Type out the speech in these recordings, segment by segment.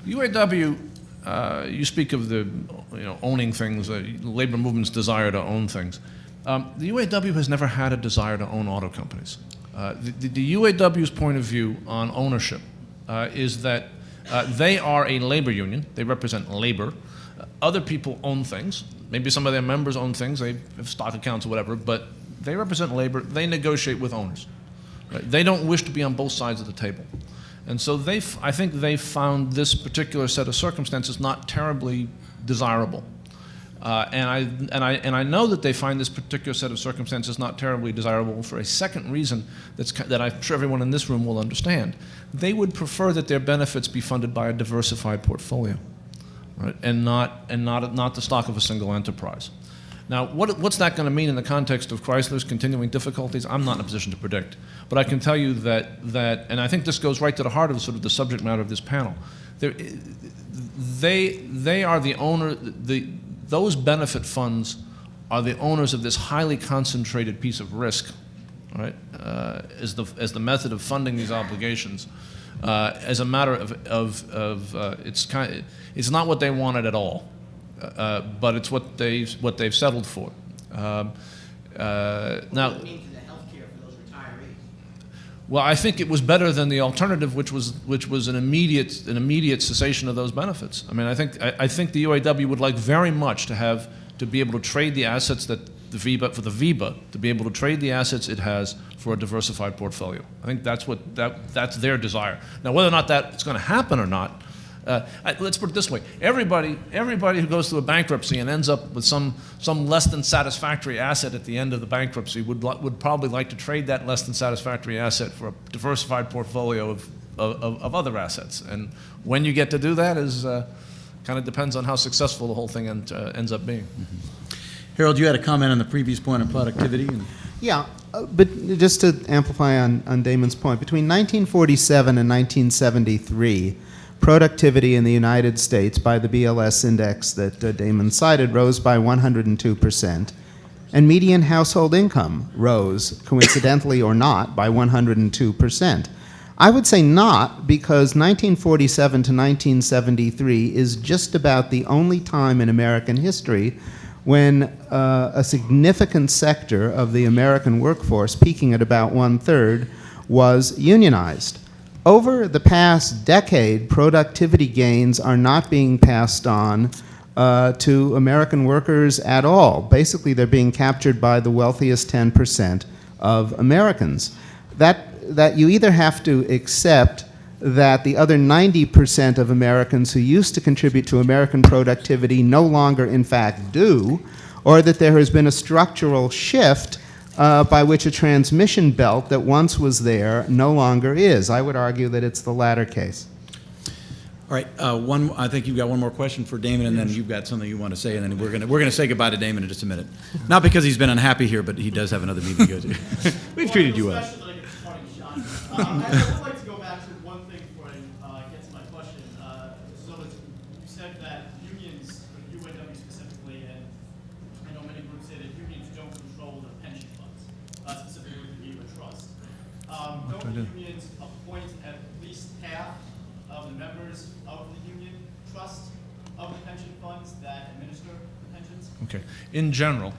The UAW, you speak of the owning things, labor movement's desire to own things. The UAW has never had a desire to own auto companies. The UAW's point of view on ownership is that they are a labor union. They represent labor. Other people own things. Maybe some of their members own things. They have stock accounts or whatever, but they represent labor. They negotiate with owners. Right? They don't wish to be on both sides of the table. And so I think they found this particular set of circumstances not terribly desirable. And I know that they find this particular set of circumstances not terribly desirable for a second reason that I'm sure everyone in this room will understand. They would prefer that their benefits be funded by a diversified portfolio, right? And not the stock of a single enterprise. Now, what's that going to mean in the context of Chrysler's continuing difficulties? I'm not in a position to predict. But I can tell you that and I think this goes right to the heart of sort of the subject matter of this panel. They are the owner, those benefit funds are the owners of this highly concentrated piece of risk, right? As the method of funding these obligations. As a matter of it's not what they wanted at all. But it's what they've settled for. Now, what does it mean to the health care for those retirees? Well, I think it was better than the alternative, which was an immediate cessation of those benefits. I mean, I think the UAW would like very much to be able to trade the assets that the VEBA to be able to trade the assets it has for a diversified portfolio. I think that's their desire. Now, whether or not that's going to happen or not. Let's put it this way: everybody who goes through a bankruptcy and ends up with some less than satisfactory asset at the end of the bankruptcy would probably like to trade that less than satisfactory asset for a diversified portfolio of other assets. And when you get to do that is kind of depends on how successful the whole thing ends up being. Mm-hmm. Harold, you had a comment on the previous point on productivity. Yeah, but just to amplify on Damon's point, between 1947 and 1973. Productivity in the United States by the BLS index that Damon cited rose by 102%, and median household income rose, coincidentally or not, by 102%. I would say not, because 1947 to 1973 is just about the only time in American history when a significant sector of the American workforce, peaking at about 1/3, was unionized. Over the past decade, productivity gains are not being passed on to American workers at all. Basically, they're being captured by the wealthiest 10% of Americans. That you either have to accept that the other 90% of Americans who used to contribute to American productivity no longer, in fact, do, or that there has been a structural shift by which a transmission belt that once was there no longer is. I would argue that it's the latter case. All right, I think you've got one more question for Damon, and then you've got something you want to say, and then we're gonna say goodbye to Damon in just a minute. Not because he's been unhappy here, but he does have another meeting to go to. We've treated you well. I would like to go back to one thing before I get to my question. So you said that unions, UAW specifically, and I know many groups say that unions don't control the pension funds, specifically the VEBA trust. Don't the unions appoint at least half of the members of the union trust of the pension funds that administer the pensions? Okay. In general,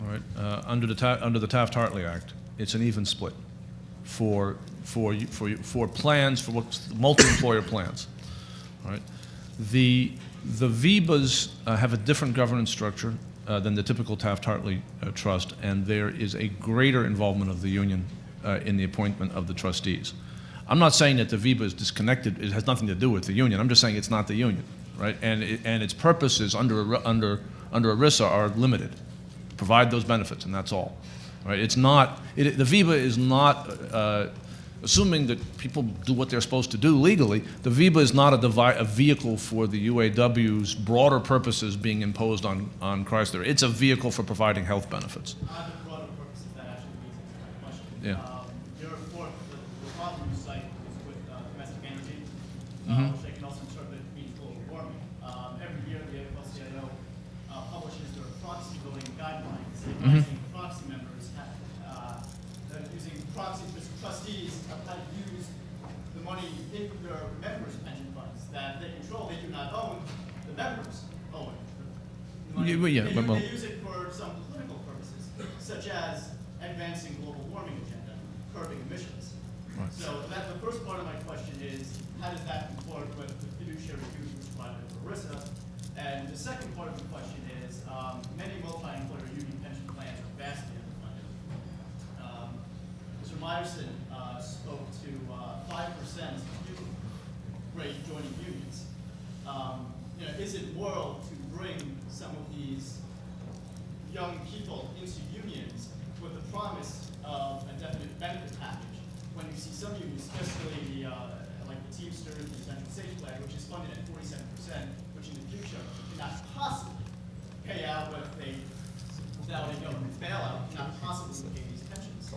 all right, under the Taft-Hartley Act, it's an even split for plans, for multi-employer plans. All right. The VEBAs have a different governance structure than the typical Taft-Hartley trust, and there is a greater involvement of the union in the appointment of the trustees. I'm not saying that the VEBA is disconnected; it has nothing to do with the union. I'm just saying it's not the union, right? And its purposes under ERISA are limited, provide those benefits, and that's all. Right? It's not. The VEBA is not. Assuming that people do what they're supposed to do legally, the VEBA is not a vehicle for the UAW's broader purposes being imposed on Chrysler. It's a vehicle for providing health benefits. The broader purposes, that actually leads into my question. Yeah. Your report, the problem you cite is with domestic energy, which I can also interpret means global warming. Every year, the AFL-CIO publishes their proxy voting guidelines, advising proxy members using proxy trustees how to use the money in their members' pension funds that they control. control, they do not own, the members own the money. Yeah, well, yeah, they, well- they use it for some political purposes, such as advancing global warming agenda, curbing emissions. Right. So that, the first part of my question is, how does that comport with the fiduciary duties provided for ERISA? And the second part of the question is, many multi-employer union pension plans are vastly underfunded. Mr. Meyerson spoke to 5% rate joining unions. Is it moral to bring some of these young people into unions with the promise of a definite benefit package when you see some unions, especially like the Teamsters and the Central State Plan, which is funded at 47%, which in the future cannot possibly pay out without a government bailout, cannot possibly pay these pensions.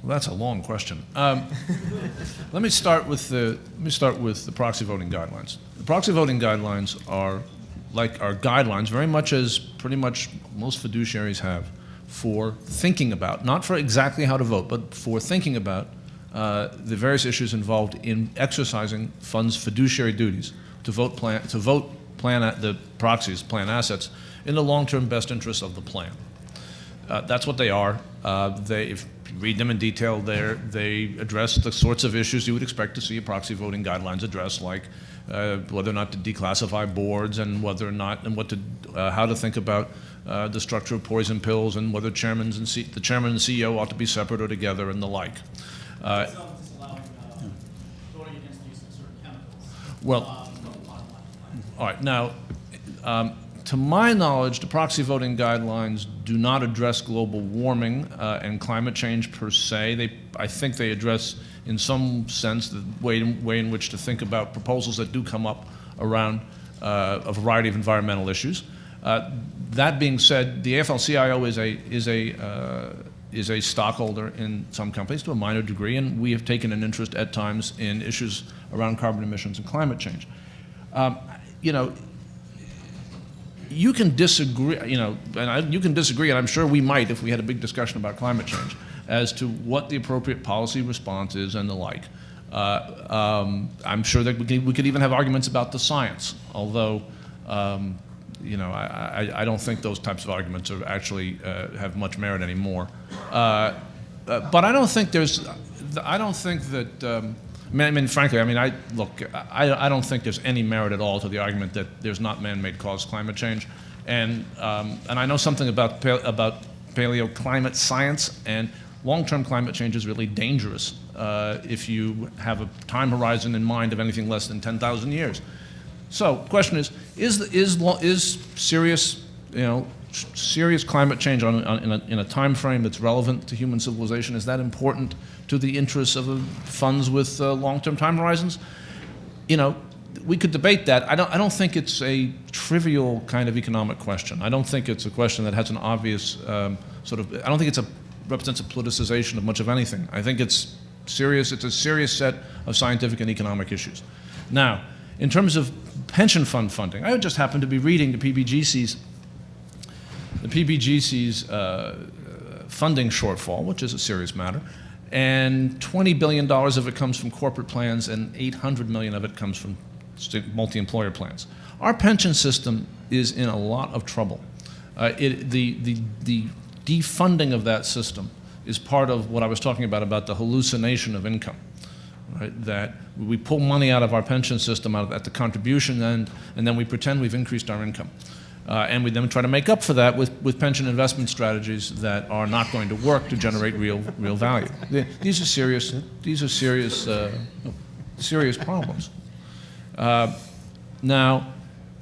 Well, that's a long question. Let me start with the proxy voting guidelines. The proxy voting guidelines are guidelines, very much as pretty much most fiduciaries have, for thinking about, not for exactly how to vote, but for thinking about the various issues involved in exercising funds' fiduciary duties to vote the proxies, plan assets, in the long-term best interests of the plan. That's what they are. If you read them in detail, they address the sorts of issues you would expect to see a proxy voting guidelines address, like whether or not to declassify boards, and whether or not, and how to think about the structure of poison pills, and whether the chairman and CEO ought to be separate or together, and the like. Disallowing voting against the use of certain chemicals. Well, all right. Now, to my knowledge, the proxy voting guidelines do not address global warming and climate change per se. I think they address, in some sense, the way in which to think about proposals that do come up around a variety of environmental issues. That being said, the AFL-CIO is a stockholder in some companies to a minor degree, and we have taken an interest at times in issues around carbon emissions and climate change. You can disagree, you can disagree, and I'm sure we might if we had a big discussion about climate change, as to what the appropriate policy response is and the like. I'm sure that we could even have arguments about the science, although, I don't think those types of arguments are actually have much merit anymore. But I don't think that. Frankly, I don't think there's any merit at all to the argument that there's not man-made caused climate change, and I know something about paleoclimate science, and long-term climate change is really dangerous if you have a time horizon in mind of anything less than 10,000 years. So, the question is serious, serious climate change in a time frame that's relevant to human civilization, is that important to the interests of funds with long-term time horizons? We could debate that. I don't think it's a trivial kind of economic question. I don't think it's a question that has an obvious I don't think represents a politicization of much of anything. I think it's serious. It's a serious set of scientific and economic issues. Now, in terms of pension fund funding, I just happened to be reading the PBGC's funding shortfall, which is a serious matter, and $20 billion of it comes from corporate plans, and $800 million of it comes from multi-employer plans. Our pension system is in a lot of trouble. The defunding of that system is part of what I was talking about the hallucination of income. Right, that we pull money out of our pension system at the contribution end, and then we pretend we've increased our income. And we then try to make up for that with pension investment strategies that are not going to work to generate real value. These are serious problems. Now,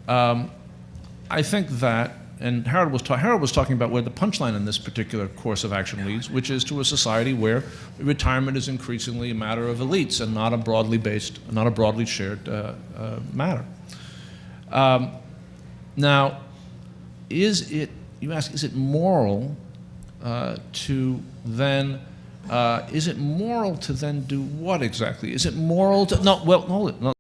I think that, and Harold was talking about where the punchline in this particular course of action leads, which is to a society where retirement is increasingly a matter of elites and not a broadly shared matter. Now, is it moral to then do what exactly? Is it moral to, no, well, hold it. No,